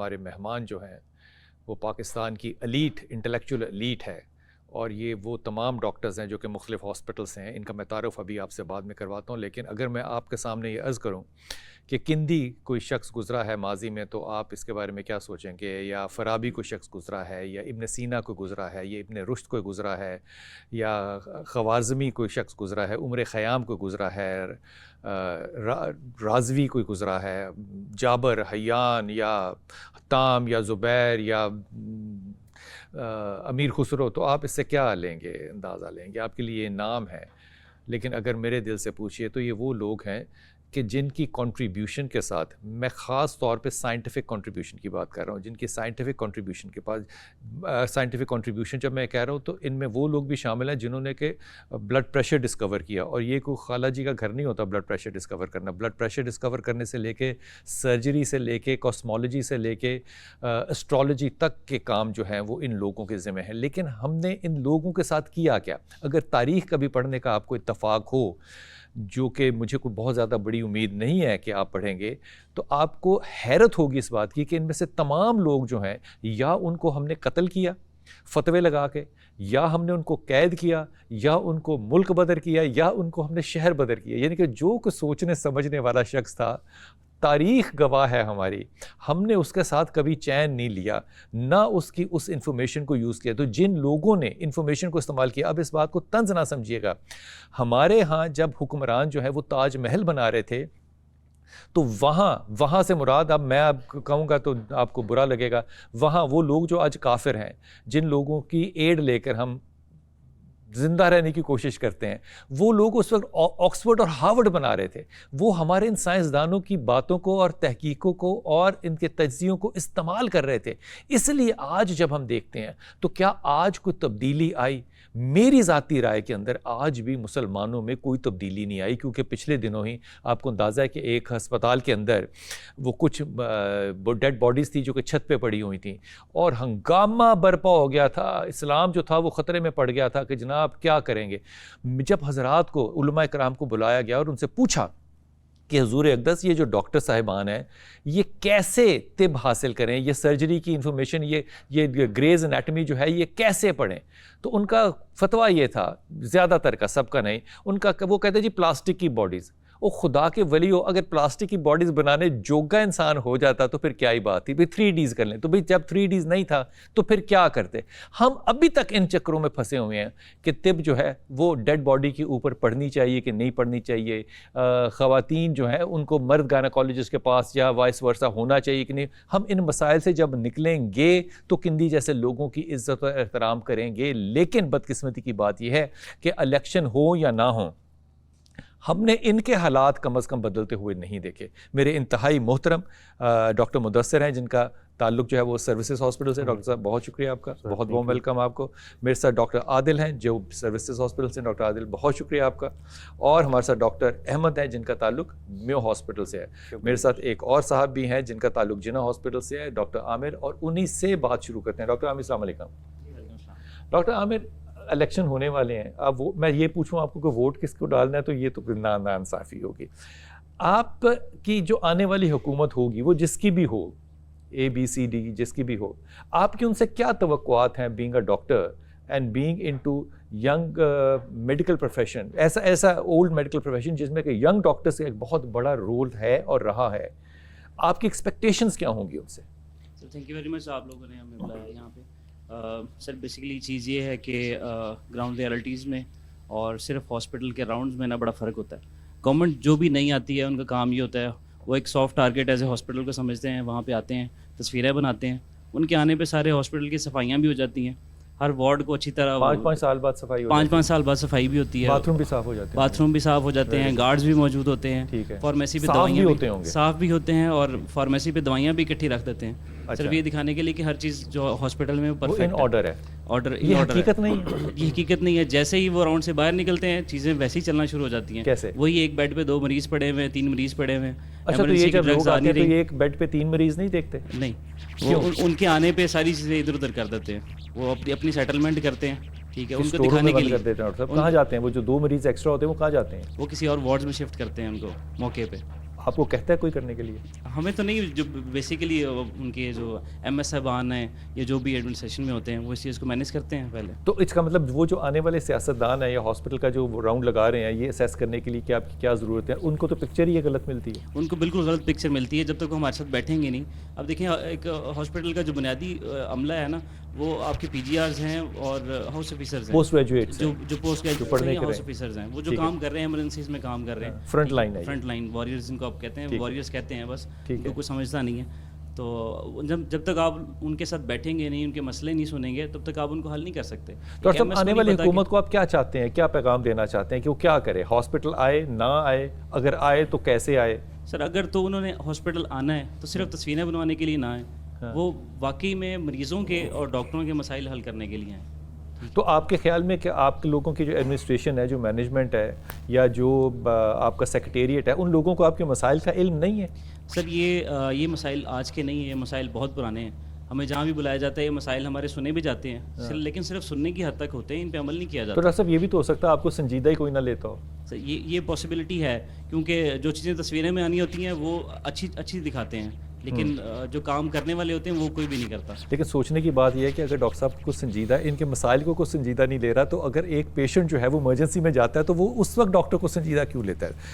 ہمارے مہمان جو ہیں وہ پاکستان کی ایلیٹ انٹلیکچوئل ایلیٹ ہے، اور یہ وہ تمام ڈاکٹرز ہیں جو کہ مختلف ہاسپٹلس ہیں، ان کا میں تعارف ابھی آپ سے بعد میں کرواتا ہوں. لیکن اگر میں آپ کے سامنے یہ عرض کروں کہ کندی کوئی شخص گزرا ہے ماضی میں، تو آپ اس کے بارے میں کیا سوچیں گے؟ یا فارابی کوئی شخص گزرا ہے، یا ابن سینا کوئی گزرا ہے، یا ابن رشد کوئی گزرا ہے، یا خوارزمی کوئی شخص گزرا ہے، عمر خیام کوئی گزرا ہے، رازوی کوئی گزرا ہے، جابر، حیان، یا حطام، یا زبیر، یا امیر خسرو، تو آپ اس سے کیا لیں گے، اندازہ لیں گے؟ آپ کے لیے یہ نام ہے. لیکن اگر میرے دل سے پوچھئے تو یہ وہ لوگ ہیں کہ جن کی کنٹریبیوشن کے ساتھ، میں خاص طور پہ سائنٹیفک کنٹریبیوشن کی بات کر رہا ہوں، جن کی سائنٹیفک کنٹریبیوشن کے پاس سائنٹیفک کنٹریبیوشن جب میں کہہ رہا ہوں تو ان میں وہ لوگ بھی شامل ہیں جنہوں نے کہ بلڈ پریشر ڈسکور کیا. اور یہ کوئی خالہ جی کا گھر نہیں ہوتا بلڈ پریشر ڈسکور کرنا. بلڈ پریشر ڈسکور کرنے سے لے کے سرجری سے لے کے کاسمولوجی سے لے کے اسٹرالوجی تک کے کام جو ہیں وہ ان لوگوں کے ذمہ ہیں. لیکن ہم نے ان لوگوں کے ساتھ کیا کیا؟ اگر تاریخ کبھی پڑھنے کا آپ کو اتفاق ہو، جو کہ مجھے کوئی بہت زیادہ بڑی امید نہیں ہے کہ آپ پڑھیں گے، تو آپ کو حیرت ہوگی اس بات کی کہ ان میں سے تمام لوگ جو ہیں، یا ان کو ہم نے قتل کیا فتوے لگا کے، یا ہم نے ان کو قید کیا، یا ان کو ملک بدر کیا، یا ان کو ہم نے شہر بدر کیا. یعنی کہ جو کچھ سوچنے سمجھنے والا شخص تھا، تاریخ گواہ ہے ہماری، ہم نے اس کے ساتھ کبھی چین نہیں لیا، نہ اس انفارمیشن کو یوز کیا. تو جن لوگوں نے انفارمیشن کو استعمال کیا، اب اس بات کو طنز نہ سمجھیے گا، ہمارے ہاں جب حکمران جو ہے وہ تاج محل بنا رہے تھے، تو وہاں سے مراد، اب میں اب کہوں گا تو آپ کو برا لگے گا، وہاں وہ لوگ جو آج کافر ہیں، جن لوگوں کی ایڈ لے کر ہم زندہ رہنے کی کوشش کرتے ہیں، وہ لوگ اس وقت آکسفورڈ اور ہارورڈ بنا رہے تھے. وہ ہمارے ان سائنسدانوں کی باتوں کو اور تحقیقوں کو اور ان کے تجزیوں کو استعمال کر رہے تھے. اس لیے آج جب ہم دیکھتے ہیں تو کیا آج کوئی تبدیلی آئی؟ میری ذاتی رائے کے اندر آج بھی مسلمانوں میں کوئی تبدیلی نہیں آئی، کیونکہ پچھلے دنوں ہی آپ کو اندازہ ہے کہ ایک ہسپتال کے اندر وہ کچھ ڈیڈ باڈیز تھی جو کہ چھت پہ پڑی ہوئی تھیں، اور ہنگامہ برپا ہو گیا تھا. اسلام جو تھا وہ خطرے میں پڑ گیا تھا کہ جناب کیا کریں گے. جب حضرات کو، علماء کرام کو بلایا گیا اور ان سے پوچھا کہ حضور اقدس، یہ جو ڈاکٹر صاحبان ہیں یہ کیسے طب حاصل کریں، یہ سرجری کی انفارمیشن، یہ گریز انیٹمی جو ہے یہ کیسے پڑھیں؟ تو ان کا فتویٰ یہ تھا، زیادہ تر کا، سب کا نہیں، ان کا وہ کہتے جی پلاسٹک کی باڈیز. او خدا کے ولی ہو، اگر پلاسٹک کی باڈیز بنانے جوگا انسان ہو جاتا تو پھر کیا ہی بات تھی؟ 3Ds کر لیں. تو جب 3Ds نہیں تھا تو پھر کیا کرتے؟ ہم ابھی تک ان چکروں میں پھنسے ہوئے ہیں کہ طب جو ہے وہ ڈیڈ باڈی کے اوپر پڑھنی چاہیے کہ نہیں پڑھنی چاہیے، خواتین جو ہیں ان کو مرد گائناکالوجسٹ کے پاس یا وائس ورثہ ہونا چاہیے کہ نہیں. ہم ان مسائل سے جب نکلیں گے تو کندی جیسے لوگوں کی عزت و احترام کریں گے. لیکن بدقسمتی کی بات یہ ہے کہ الیکشن ہو یا نہ ہو، ہم نے ان کے حالات کم از کم بدلتے ہوئے نہیں دیکھے. میرے انتہائی محترم ڈاکٹر مدثر ہیں، جن کا تعلق جو ہے وہ سروسز ہاسپٹل سے. ڈاکٹر صاحب بہت شکریہ آپ کا، بہت بہت ویلکم آپ کو. میرے ساتھ ڈاکٹر عادل ہیں جو سروسز ہاسپٹل سے. ڈاکٹر عادل بہت شکریہ آپ کا. اور ہمارے ساتھ ڈاکٹر احمد ہیں جن کا تعلق میو ہاسپٹل سے ہے. میرے ساتھ ایک اور صاحب بھی ہیں جن کا تعلق جناح ہاسپٹل سے ہے، ڈاکٹر عامر. اور انہی سے بات شروع کرتے ہیں. ڈاکٹر عامر السلام علیکم. ڈاکٹر عامر، الیکشن ہونے والے ہیں، اب میں یہ پوچھوں آپ کو کہ ووٹ کس کو ڈالنا ہے تو یہ تو ناانصافی ہوگی. آپ کی جو آنے والی حکومت ہوگی وہ جس کی بھی ہو، ABCD جس کی بھی ہو، آپ کی ان سے کیا توقعات ہیں being a doctor and being into young medical profession, ایسا اولڈ میڈیکل پروفیشن جس میں کہ ینگ ڈاکٹرس کا ایک بہت بڑا رول ہے اور رہا ہے. آپ کی ایکسپیکٹیشنز کیا ہوں گی ان سے؟ Sir thank you very much, آپ لوگوں نے ہمیں بلایا یہاں پہ. سر بیسیکلی چیز یہ ہے کہ گراؤنڈ ریئلٹیز میں اور صرف ہاسپٹل کے راؤنڈز میں نا بڑا فرق ہوتا ہے. گورنمنٹ جو بھی نہیں آتی ہے ان کا کام یہ ہوتا ہے، وہ ایک soft target as a hospital کو سمجھتے ہیں، وہاں پہ آتے ہیں، تصویریں بناتے ہیں. ان کے آنے پہ سارے ہاسپٹل کی صفائیاں بھی ہو جاتی ہیں، ہر وارڈ کو اچھی طرح 5 سال بعد صفائی، 5 سال بعد صفائی بھی ہوتی ہے، باتھ روم بھی صاف ہو جاتے ہیں، باتھ روم بھی صاف ہو جاتے ہیں، گارڈز بھی موجود ہوتے ہیں، فارمیسی پہ دوائیاں بھی صاف بھی ہوتے ہیں، اور فارمیسی پہ دوائیاں بھی اکٹھی رکھ دیتے ہیں. صرف یہ دکھانے کے لیے کہ ہر چیز جو ہاسپٹل میں پرفیکٹ آرڈر ہے. آرڈر یہ حقیقت نہیں ہے، یہ حقیقت نہیں ہے. جیسے ہی وہ راؤنڈ سے باہر نکلتے ہیں چیزیں ویسے ہی چلنا شروع ہو جاتی ہیں. کیسے؟ وہی ایک بیڈ پہ 2 مریض پڑے ہوئے ہیں، 3 مریض پڑے ہوئے ہیں. اچھا، تو یہ جب لوگ آتے ہیں تو یہ ایک بیڈ پہ 3 مریض نہیں دیکھتے؟ نہیں، وہ ان کے آنے پہ ساری چیزیں ادھر ادھر کر دیتے ہیں، وہ اپنی سیٹلمنٹ کرتے ہیں. ٹھیک ہے، ان کو دکھانے کے لیے کہاں جاتے ہیں وہ جو 2 مریض ایکسٹرا ہوتے ہیں وہ کہاں جاتے ہیں؟ وہ کسی اور وارڈز میں شفٹ کرتے ہیں ان کو موقع پہ. آپ کو کہتا ہے کوئی کرنے کے لیے؟ ہمیں تو نہیں, جو بیسیکلی ان کے جو ایم ایس صاحبان ہیں یا جو بھی ایڈمنسٹریشن میں ہوتے ہیں وہ اس چیز کو مینیج کرتے ہیں پہلے. تو اس کا مطلب وہ جو آنے والے سیاستدان ہیں یا ہاسپٹل کا جو راؤنڈ لگا رہے ہیں یہ اسیس کرنے کے لیے کہ آپ کی کیا ضرورت ہے, ان کو تو پکچر ہی غلط ملتی ہے. ان کو بالکل غلط پکچر ملتی ہے جب تک وہ ہمارے ساتھ بیٹھیں گے نہیں. اب دیکھیں ایک ہاسپٹل کا جو بنیادی عملہ ہے نا وہ آپ کے پی جی آرز ہیں اور ہاؤس آفیسرز ہیں, پوسٹ گریجویٹس جو پوسٹ گریجویٹ ہاؤس آفیسرز ہیں, وہ جو کام کر رہے ہیں ایمرجنسیز میں کام کر رہے ہیں, فرنٹ لائن ہے, فرنٹ لائن وارئرز جن کو آپ کہتے ہیں, وارئرز کہتے ہیں بس, ان کو کچھ سمجھتا نہیں ہے. تو جب تک آپ ان کے ساتھ بیٹھیں گے نہیں, ان کے مسئلے نہیں سنیں گے, تب تک آپ ان کو حل نہیں کر سکتے. تو سب آنے والی حکومت کو آپ کیا چاہتے ہیں, کیا پیغام دینا چاہتے ہیں کہ وہ کیا کرے؟ ہاسپٹل آئے نہ آئے, اگر آئے تو کیسے آئے؟ سر اگر تو انہوں نے ہاسپٹل آنا ہے تو صرف تصویریں بنوانے کے لیے نہ آئے, وہ واقعی میں مریضوں کے اور ڈاکٹروں کے مسائل حل کرنے کے لیے آئیں. تو آپ کے خیال میں کہ آپ کے لوگوں کی جو ایڈمنسٹریشن ہے, جو مینجمنٹ ہے یا جو آپ کا سیکریٹریٹ ہے, ان لوگوں کو آپ کے مسائل کا علم نہیں ہے؟ سر یہ مسائل آج کے نہیں ہیں, یہ مسائل بہت پرانے ہیں. ہمیں جہاں بھی بلایا جاتا ہے یہ مسائل ہمارے سنے بھی جاتے ہیں, لیکن صرف سننے کی حد تک ہوتے ہیں, ان پہ عمل نہیں کیا جاتا. تو ڈاکٹر صاحب یہ بھی تو ہو سکتا ہے آپ کو سنجیدہ ہی کوئی نہ لیتا ہو. سر یہ پاسبلٹی ہے, کیونکہ جو چیزیں تصویریں میں آنی ہوتی ہیں وہ اچھی دکھاتے ہیں, لیکن جو کام کرنے والے ہوتے ہیں وہ کوئی بھی نہیں کرتا. لیکن سوچنے کی بات یہ ہے کہ اگر ڈاکٹر صاحب کو سنجیدہ ان کے مسائل کو سنجیدہ نہیں لے رہا, تو اگر ایک پیشنٹ جو ہے وہ ایمرجنسی میں جاتا ہے تو وہ اس وقت ڈاکٹر کو سنجیدہ کیوں لیتا ہے؟